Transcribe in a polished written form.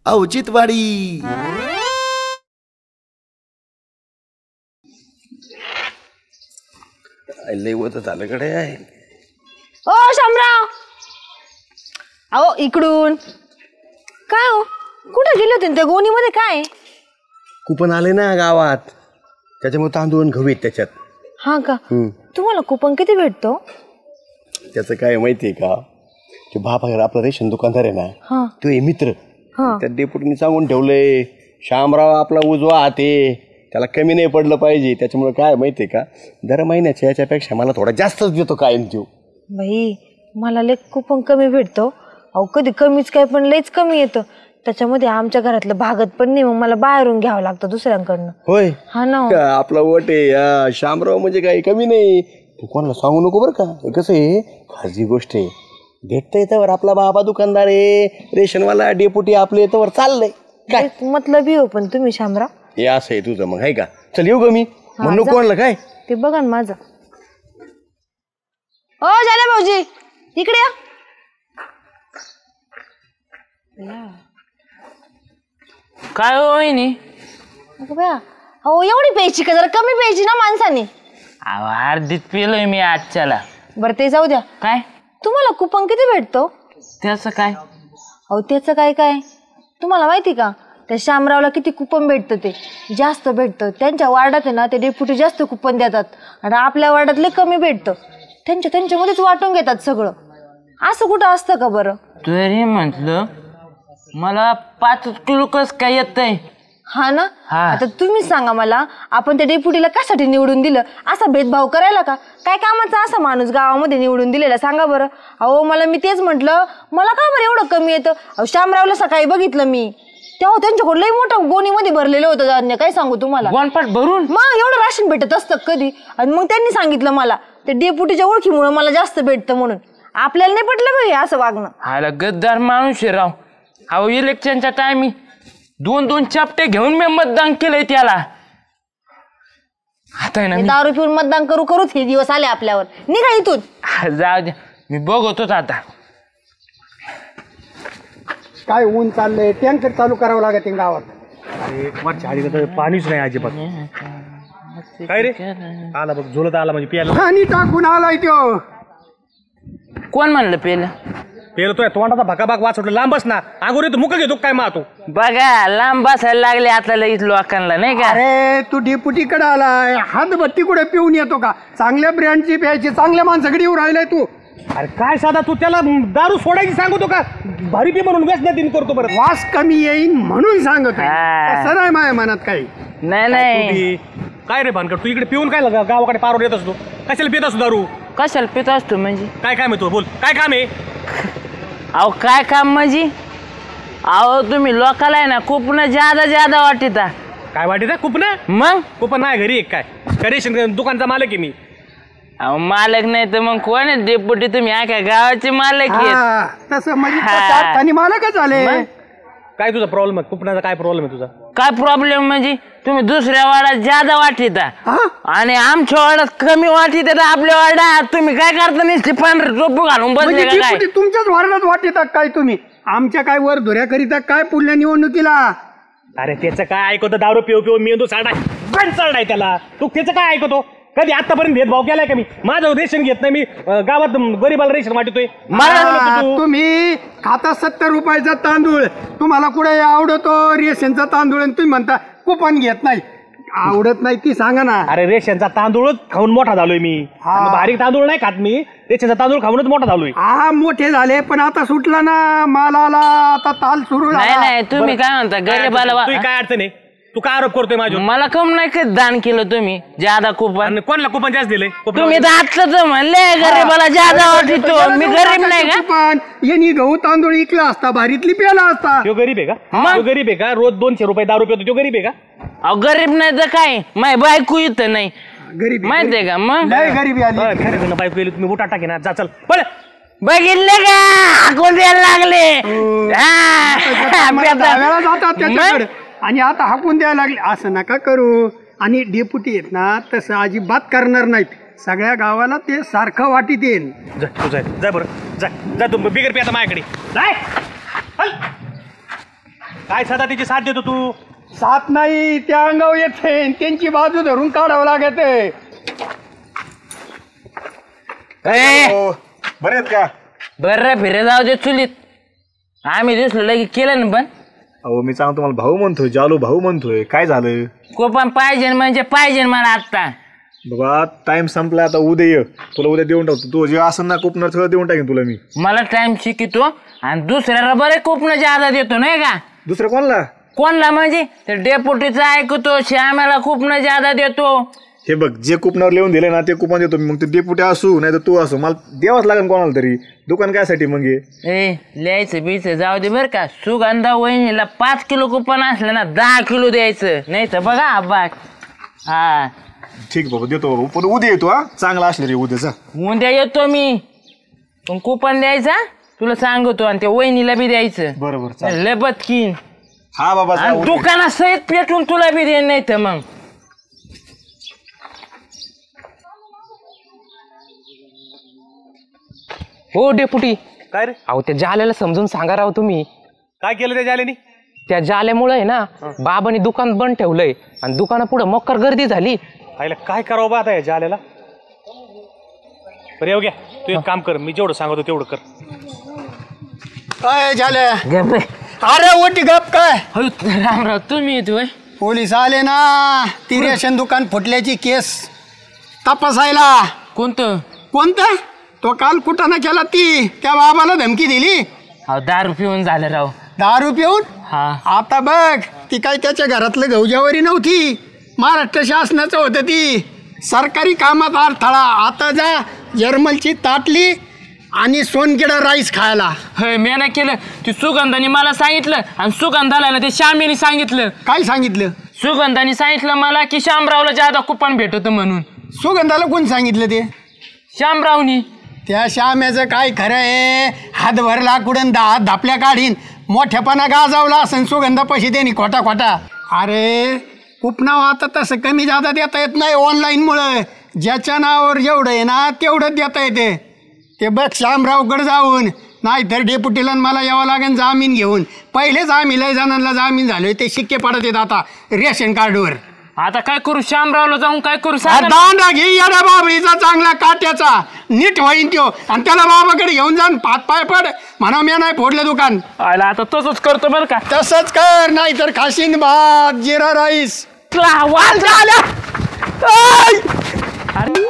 औचित्यवाडी. लय होत झालं कडे आहे. ओ शामराव, अहो इकडून. काय हो, कुठे गेले होते त्या गोणीमध्ये? काय कुपन आले ना गावात, त्याच्यामुळे तांदूळ गहू आहेत त्याच्यात. हा का? तुम्हाला कुपन किती भेटतो? त्याचं काय माहितीये का, ते बाबा आपला रेशन दुकानदार आहे ना, तो हे मित्र, त्या डेपुटीने सांगून ठेवलंय शामराव आपला उजवा हात आहे, त्याला कमी नाही पडलं पाहिजे. त्याच्यामुळे काय माहितीये का, दर महिन्याच्या याच्यापेक्षा मला थोडा जास्तच देतो कायम तो. बाई मला लय कुपन कमी भेटतो. अहो कधी कमीच काय, पण लयच कमी येतं. त्याच्यामध्ये आमच्या घरातलं भागत पण नाही, मग मला बाहेरून घ्यावं लागतं दुसऱ्यांकडनं. होय हा ना. आपला वट आहे शामराव, म्हणजे काही कमी नाही. तू कोणाला सांगू नको बरं का, हे कसं आहे खाजगी गोष्ट आहे. भेटता येतं आपला बाबा दुकानदार आहे, रेशनवाला डेपुटी आपले येतं चाललंय काय मतलब हो. पण तुम्ही शामराव हे असं आहे तुझं, मग आहे का? चल येऊ ग मी म्हणू कोणलं काय ते बघा ना माझं. ओ झाले भाऊजी, इकडे या. काय होईनी? अहो एवढी प्यायची का, जरा कमी प्यायची ना माणसाने. अर्धीत पिलोय मी आजच्याला. बरं ते जाऊ द्या. काय तुम्हाला कुपन किती भेटतो? त्याचं काय? अहो त्याचं काय काय, तुम्हाला माहिती का त्या शामरावला किती कुपन भेटतं? ते जास्त भेटतं. त्यांच्या वार्डात आहे ना, ते डेप्युटी जास्त कुपन देतात आणि आपल्या वार्डातले कमी भेटतं. त्यांच्यामध्येच वाटून घेतात सगळं. असं कुठं असतं का बरं? तरी म्हटलं मला 5 किलो कस काय येतंय. हा ना. आता तुम्हीच सांगा मला, आपण त्या डेप्युटीला कशासाठी निवडून दिलं? असा भेदभाव करायला का? काय कामाचा असा माणूस गावामध्ये निवडून दिलेला सांगा बरं. अहो मला मी तेच म्हटलं, मला का बरं एवढं कमी येतं? अहो शामरावला सकाळी बघितलं मी, तेव्हा त्यांच्याकडे लई मोठं गोणीमध्ये भरलेलं होतं धान्य. काय सांगू तुम्हाला, गोणपाट भरून. मग एवढं राशन भेटत असतं कधी? आणि मग त्यांनी सांगितलं मला, ते डेप्युटीच्या ओळखीमुळे मला जास्त भेटतं म्हणून. आपल्याला नाही पटलं बघ असं वागणं. हाला गद्दार माणूस आहे राव. अहो इलेक्शनच्या टायमी 2-2 चापटे घेऊन मी मतदान केलंय त्याला. आता ना दारू पिऊन मतदान करूच हे दिवस आले आपल्यावर. निघा इथून. जाऊ द्या, मी बघतोच आता. काय ऊन चाललंय, टँकर चालू करावं लागत गावात. अरे वरच्या आळीला तर पाणीच नाही अजिबात. काय रे आला बघ, झोलत आला म्हणजे प्यायला. पाणी टाकून आलाय तो. कोण म्हणलं पेलं? पेलं तो तोंडाचा भकाभाक वाचवलं. लांबच ना, अगोदर तू मुक घेतो काय मातो. बघा लांब बसायला लागले आता लगेच लोकांना, नाही का? अरे तू डेपुटीकडे आलाय, हातभट्टी कुठे पिऊन येतो का? चांगल्या ब्रँडची प्यायची, चांगल्या माणसाकडे येऊ राहिलाय तू. अरे काय साधा तू त्याला दारू सोडायची सांगतो का? भारी पी म्हणून व्यसनाधीन करतो. बरं वास कमी येईल म्हणून सांगतो. तसं नाही माझ्या मनात काही. नाही काय रे भानकर, तू इकडे पिऊन काय गावाकडे पारोड येत असतो? कशाला पित असतो दारू? कशाला पित असतो म्हणजे? काय काम आहे तू? बोल काय काम आहे? अहो काय काम म्हणजे? अहो तुम्ही लोकाला आहे ना कुपन ज्यादा वाटता. काय वाटत कुपन? मग कुपन नाही घरी एक काय रेशन दुकानचा मालक आहे मी. अहो मालक नाही तर मग कोण आहे? डेप्युटी तुम्ही काय गावाचे मालक आहेत? तसं म्हणजे मालकच आले. काय तुझा प्रॉब्लेम आहे? कुपनाचा काय प्रॉब्लेम आहे तुझा? काय प्रॉब्लेम म्हणजे? तुम्ही दुसऱ्या वाड्यात ज्यादा वाटता आणि आमच्या वाड्यात कमी वाटत. आपल्या वाड्यात तुम्ही काय करता? नुसते 15 टोपू घालून बसले का काय? तुमच्याच वार्डात वाटतात काय तुम्ही? आमच्या काय वर धुऱ्या करीता काय पुढल्या निवडणुकीला? अरे त्याचं काय ऐकतो? दारू पिऊ मेंदू चढाय त्याला. तू त्याचं काय ऐकतो? कधी आतापर्यंत भेदभाव केलाय का मी? माझं रेशन घेत नाही मी, गावात गरीबाला रेशन वाटतोय. तुम्ही खाता 70 रुपयाचा तांदूळ, तुम्हाला कुठे आवडतो रेशनचा तांदूळ आणि तुम्ही म्हणता कुपन घेत नाही? आवडत नाही ती सांगा ना. अरे रेशनचा तांदूळच खाऊन मोठा झालोय मी. बारीक तांदूळ नाही खात मी, रेशनचा तांदूळ खाऊनच मोठा झालोय. मोठे झाले पण आता सुटला ना मालाला, आता ताल सुरू झाला. नाही तुम्ही काय म्हणता गरीबाला? तुझी काय अडचण आहे? तू काय आरोप करतोय माझ्या? मला कम नाही का दान केलं तुम्ही ज्यादा कुपन? कोणाला कुपन जास्त दिले? तुम्ही तर आतलं तर म्हणले गरीबाला ज्यादा वाटतो. मी गरीब नाही का? पण यांनी गहू तांदूळ इकला असता, भारीतली प्याला असता. तो गरीब आहे का? गरीब आहे का? रोज 200 रुपये दारू पितो तो गरीब आहे का? अहो गरीब नाही तर काय, माय बायको इथं नाही गरीब माहितीये का? मग नाही गरीबी आली. बायको गेली तुम्ही उठा टाके ना. जा चल पळ. बघितले का हाकून द्यायला लागले? वेळा जातात त्याच्याकडे आणि आता हाकून द्यायला लागले. असं नका करू. आणि डेप्युटी आहेत ना तसं अजिबात करणार नाहीत. सगळ्या गावाला ते सारखं वाटीत येईल. जा बरं, जा तू बिगर पे आता माझ्याकडे. काय सदा तिची साथ देतो तू? साथ नाही, त्या अंगावर येते त्यांची बाजू धरून काढावं लागत. बरे आहेत का? बरं फिरे जाऊ दे चुलीत. आम्ही दिसलो लगे केलं ना पण. अहो मी सांगतो तुम्हाला भाऊ म्हणतोय, जालू भाऊ म्हणतोय. काय झालं? कोपन पाहिजे म्हणजे पाहिजे मला आत्ता. बाबा टाइम संपला, आता उद्या ये. तुला उद्या देऊन टाकतो. तू जे असं ना कोपनर सगळं देऊन टाकेन तुला मी. मला टाइम शिकितो आणि दुसऱ्याला बरे कोपन जादा देतो नाही का? दुसरं कोणला? कोणला म्हणजे ते डेपुटीचं ऐकतो, श्यामाला कोपन जादा देतो. हे बघ, जे कुपनावर लिहून दिले ना ते कुपन देतो मी. मग ते डेपुटी असू नाही तर तू असू, मला द्यावंच लागेल कोणाला तरी. दुकान कायसाठी मग हे? लिहायचं बीचं जाऊ दे बरं का. सुगंधा वहिनीला 5 किलो कुपन असलं ना 10 किलो द्यायचं, नाही तर बघा अब्बा. हा ठीक बाबा, देतो बाबा. पण उद्या येतो. हा चांगला असले रे उद्याचा. उद्या येतो मी. पण कुपन द्यायचा तुला सांगतो आणि त्या वहिनीला बी द्यायचं. बरोबर लय बदकीन. हा बाबा. आणि दुकानात सहित पेटून तुला बी देईन, नाही तर मग. हो डेपुटी. काय रे? अहो त्या जाल्याला समजून सांगा राव तुम्ही. काय केलं त्या जालेनी? त्या जाल्यामुळे आहे ना बाबांनी दुकान बंद ठेवलंय आणि दुकानापुढे मक्कर गर्दी झाली. आईला काय करावं बा आता या जालेला? बरं येऊ घ्या, तू एक काम कर, मी जेवढं सांगतो तेवढं कर. काय झालं? गप रे. अरे ओटी गप काय? रामराव तुम्ही येतोय? पोलीस आले ना, ती रेशन दुकान फुटल्याची केस तपासायला. कोणतं? कोणतं? तो काल कुठं ना केला ती, त्या बाबाला धमकी दिली. अहो दारू पिऊन झालं राव. दारू पिऊन? हा. आता बघ, ती काय त्याच्या घरातलं गौजावरी नव्हती, महाराष्ट्र शासनाचं होतं. ती सरकारी कामात अडथळा. आता जा जर्मलची ताटली आणि सोनकिडा राईस खायला. होय मी नाही केलं. ती सुगंधाने मला सांगितलं आणि सुगंधाला ना ते श्यामीने सांगितलं. काय सांगितलं? सुगंधाने सांगितलं मला की श्यामरावला जादा कुपन भेटत म्हणून. सुगंधाला कोण सांगितलं ते? श्यामरावनी. त्या श्याम्याचं काय खरं आहे? हात भरला कुडून 10 धापल्या काढीन, मोठ्यापणा गाजावला असं सुगंधा पैसे देणी खोटा खोटा. अरे कुपनाव आता तसं कमी जादा देता येत नाही ऑनलाईनमुळं. ज्याच्या नावावर जेवढं आहे ना तेवढंच देता येते. ते बघ श्यामरावकडे जाऊन, नाहीतर डेपुटीला मला यावं लागेल जामीन घेऊन. पहिलेच आम्ही लय जणांना जामीन झालोय, ते शिक्के पडत येत आता रेशन कार्डवर. आता काय करू? श्यामरावला जाऊन काय करू? सांगा ना. दांडा घे येड्या बाबळीचा चांगला काट्याचा, नीट होईन त्यो. आणि त्याला बाबाकडे घेऊन जाऊन पाय पड म्हणा, मी नाही फोडलं दुकान. आयला आता तसंच करतो बरं का. तसंच कर, नाहीतर खाशीन भात जिरा राईस. वाल झाला. अरे